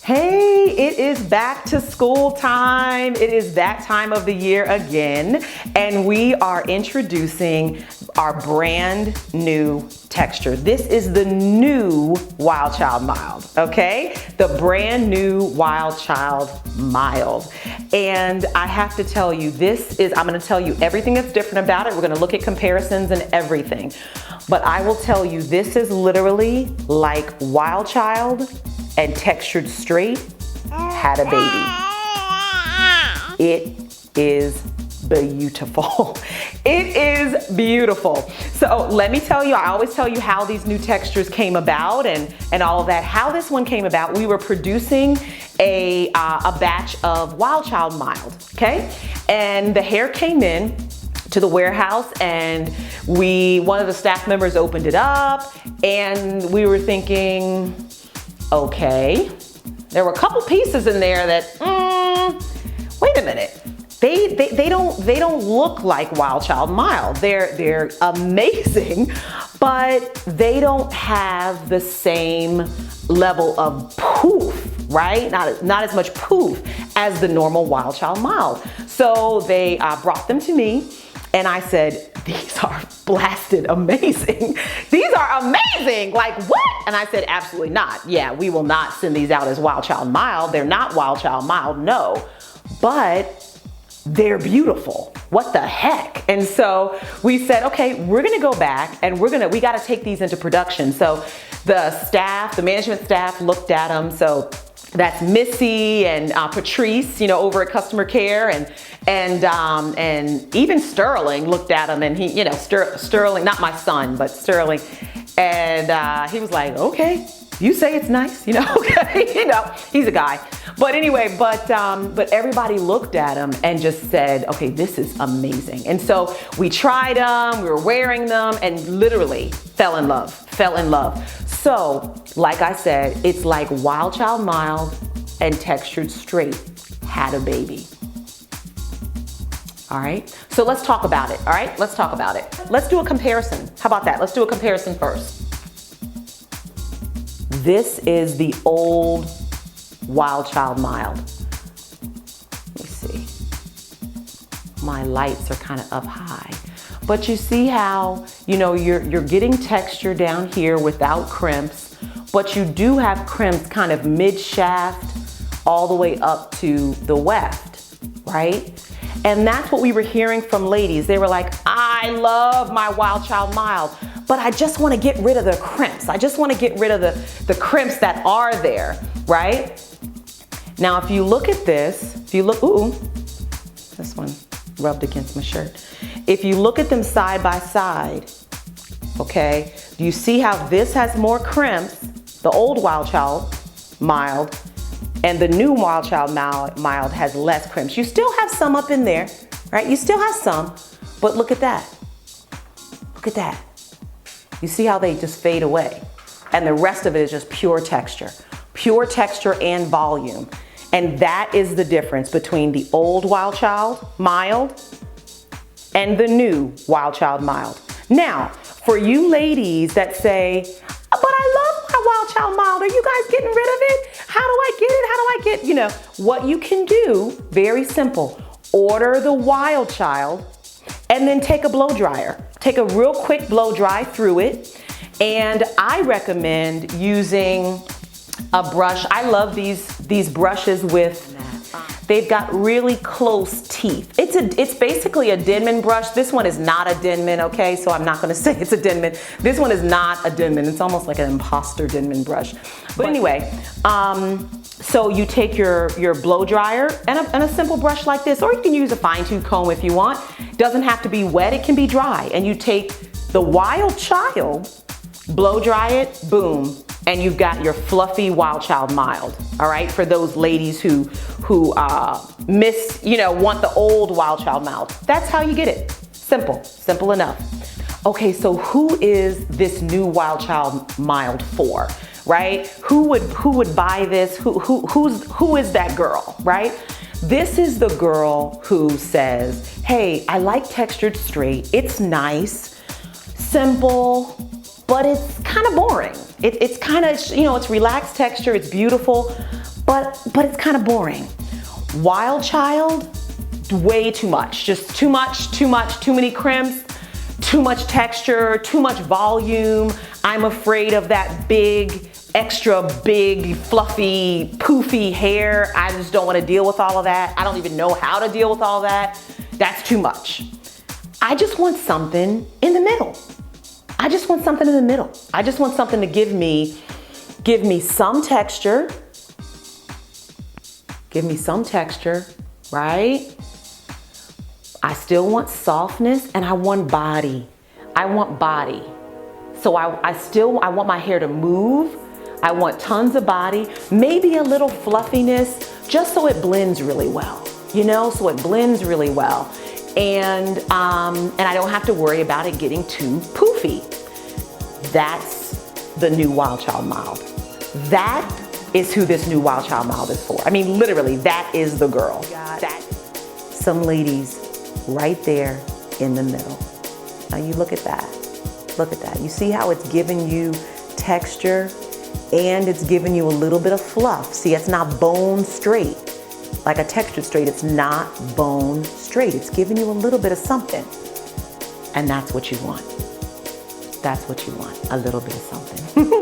Hey, it is back to school time. It is that time of the year again, and we are introducing our brand new texture. This is the new Wildchild Mild, okay? The brand new Wildchild Mild. And I have to tell you, I'm gonna tell you everything that's different about it. We're gonna look at comparisons and everything. But I will tell you, this is literally like Wildchild and Textured Straight had a baby. It is beautiful. It is beautiful. So let me tell you, I always tell you how these new textures came about and all of that. How this one came about, we were producing a batch of Wildchild Mild, okay? And the hair came in to the warehouse, and one of the staff members opened it up, and we were thinking, okay, there were a couple pieces in there that, wait a minute. They don't look like Wildchild Mild. They're amazing, but they don't have the same level of poof, right? Not as much poof as the normal Wildchild Mild. So they brought them to me, and I said, these are blasted amazing. These are amazing, like what? And I said, absolutely not. Yeah, we will not send these out as Wildchild Mild. They're not Wildchild Mild, no, but they're beautiful. What the heck? And so we said, okay, we're gonna go back and we gotta take these into production. So the management staff looked at them. So that's Missy and Patrice, over at customer care, and even Sterling looked at him, and he, Sterling, not my son, but Sterling, and he was like, okay, you say it's nice, okay, he's a guy. But anyway, but everybody looked at him and just said, okay, this is amazing. And so we tried them, we were wearing them, and literally fell in love. So, like I said, it's like Wildchild Mild and Textured Straight had a baby. All right, so let's talk about it, all right? Let's talk about it. Let's do a comparison. How about that? Let's do a comparison first. This is the old Wildchild Mild. Let me see. My lights are kind of up high. But you see how, you're getting texture down here without crimps, but you do have crimps kind of mid-shaft all the way up to the weft, right? And that's what we were hearing from ladies. They were like, I love my Wildchild Mild, but I just want to get rid of the crimps. I just want to get rid of the crimps that are there, right? Now, if you look at this, this one rubbed against my shirt. If you look at them side by side, okay, do you see how this has more crimps, the old Wildchild Mild, and the new Wildchild Mild has less crimps? You still have some up in there, right? You still have some, but look at that. Look at that. You see how they just fade away? And the rest of it is just pure texture and volume. And that is the difference between the old Wildchild Mild and the new Wildchild Mild. Now, for you ladies that say, but I love my Wildchild Mild, are you guys getting rid of it? How do I get it? How do I get, what you can do, very simple, order the Wildchild and then take a blow dryer. Take a real quick blow dry through it. And I recommend using a brush. I love these brushes they've got really close teeth. It's basically a Denman brush. This one is not a Denman, okay? So I'm not gonna say it's a Denman. This one is not a Denman. It's almost like an imposter Denman brush. But anyway, so you take your blow dryer and a simple brush like this, or you can use a fine-tooth comb if you want. Doesn't have to be wet, it can be dry. And you take the Wildchild, blow dry it, boom, and you've got your fluffy Wildchild Mild, all right? For those ladies who want the old Wildchild Mild. That's how you get it. Simple enough. Okay, so who is this new Wildchild Mild for, right? Who would buy this? Who is that girl, right? This is the girl who says, hey, I like Textured Straight. It's nice, simple, but it's kind of boring. It's kind of, it's relaxed texture, it's beautiful, but it's kind of boring. Wildchild, way too much. Just too much, too many crimps, too much texture, too much volume. I'm afraid of that big, extra big, fluffy, poofy hair. I just don't want to deal with all of that. I don't even know how to deal with all that. That's too much. I just want something in the middle. I just want something in the middle. I just want something to give me some texture. Give me some texture, right? I still want softness and I want body. I want body. So I want my hair to move. I want tons of body, maybe a little fluffiness, just so it blends really well, you know, so it blends really well. And I don't have to worry about it getting too poofy. That's the new Wildchild Mild. That is who this new Wildchild Mild is for. I mean, literally, that is the girl. Some ladies right there in the middle. Now you look at that. Look at that. You see how it's giving you texture and it's giving you a little bit of fluff. See, it's not bone straight. Like a textured straight, it's not bone straight. It's giving you a little bit of something. And that's what you want. That's what you want, a little bit of something.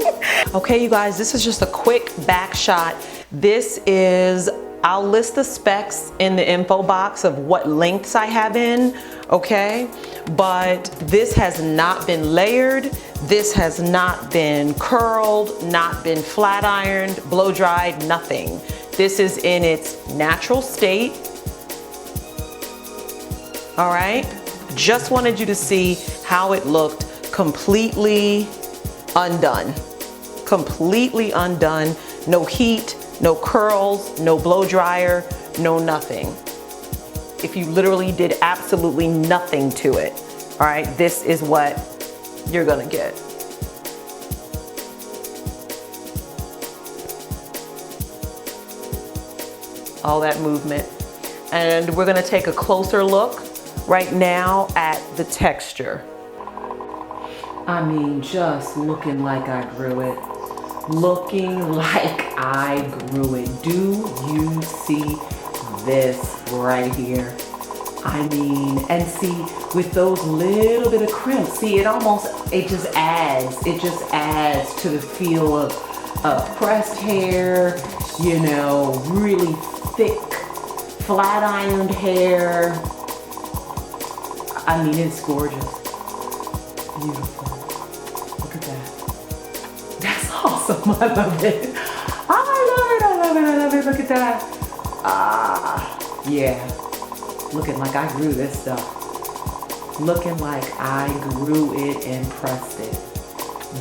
Okay, you guys, this is just a quick back shot. This is, I'll list the specs in the info box of what lengths I have in, okay? But this has not been layered. This has not been curled, not been flat ironed, blow dried, nothing. This is in its natural state. All right, just wanted you to see how it looked completely undone. Completely undone, no heat, no curls, no blow dryer, no nothing. If you literally did absolutely nothing to it, all right, this is what you're gonna get. All that movement. And we're gonna take a closer look right now at the texture. I mean, just looking like I grew it. Looking like I grew it. Do you see this right here? I mean, and see, with those little bit of crimps, see, it just adds to the feel of pressed hair, you know, really thick, flat ironed hair. I mean, it's gorgeous. Beautiful. Look at that. That's awesome. I love it. I love it. Look at that. Yeah. Looking like I grew this stuff. Looking like I grew it and pressed it.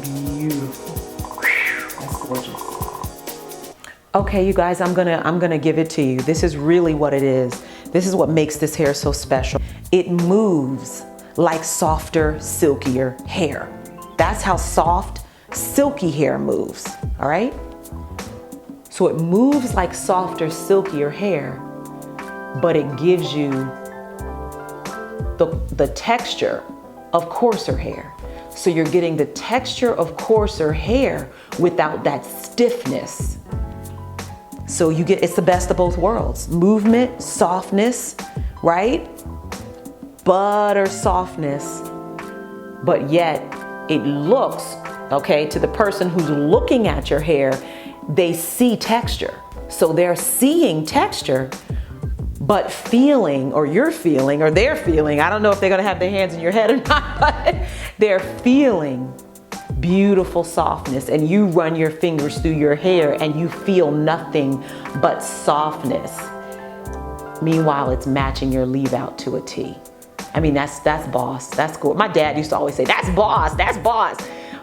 Beautiful. That's gorgeous. Okay, you guys, I'm gonna give it to you. This is really what it is. This is what makes this hair so special. It moves like softer, silkier hair. That's how soft, silky hair moves, all right? So it moves like softer, silkier hair, but it gives you the texture of coarser hair. So you're getting the texture of coarser hair without that stiffness. So you get, it's the best of both worlds. Movement, softness, right? Butter softness, but yet it looks, okay, to the person who's looking at your hair, they see texture. So they're seeing texture, but feeling, or you're feeling, or they're feeling, I don't know if they're gonna have their hands in your head or not, but they're feeling beautiful softness, and you run your fingers through your hair and you feel nothing but softness. Meanwhile, it's matching your leave out to a T. I mean, that's boss, that's cool. My dad used to always say, that's boss, that's boss.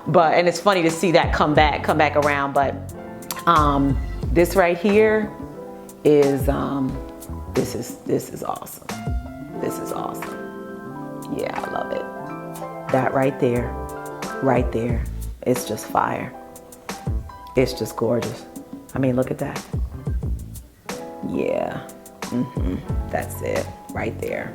But, and it's funny to see that come back around, but this right here is, this is awesome. This is awesome. Yeah, I love it. That right there, it's just fire. It's just gorgeous. I mean, look at that. Yeah, that's it, right there.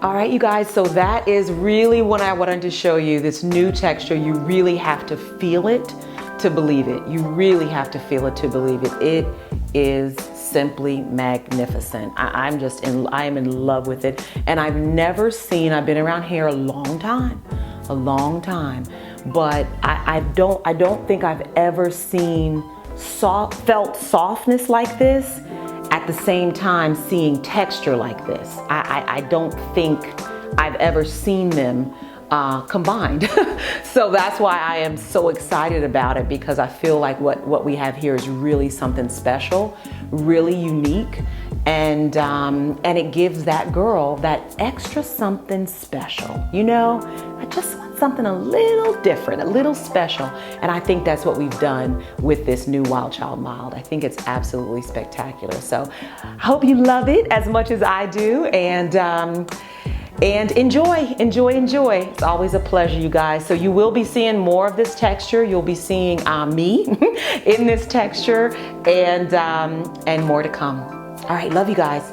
All right, you guys, so that is really what I wanted to show you, this new texture. You really have to feel it to believe it. You really have to feel it to believe it. It is simply magnificent. I am in love with it. And I've been around hair a long time, but I don't think I've ever felt softness like this at the same time seeing texture like this. I don't think I've ever seen them combined. So that's why I am so excited about it, because I feel like what we have here is really something special, really unique, and it gives that girl that extra something special. You know, I just want something a little different, a little special, and I think that's what we've done with this new Wildchild Mild. I think it's absolutely spectacular. So I hope you love it as much as I do, and enjoy. It's always a pleasure, you guys. So you will be seeing more of this texture. You'll be seeing me in this texture, and more to come. All right, love you guys.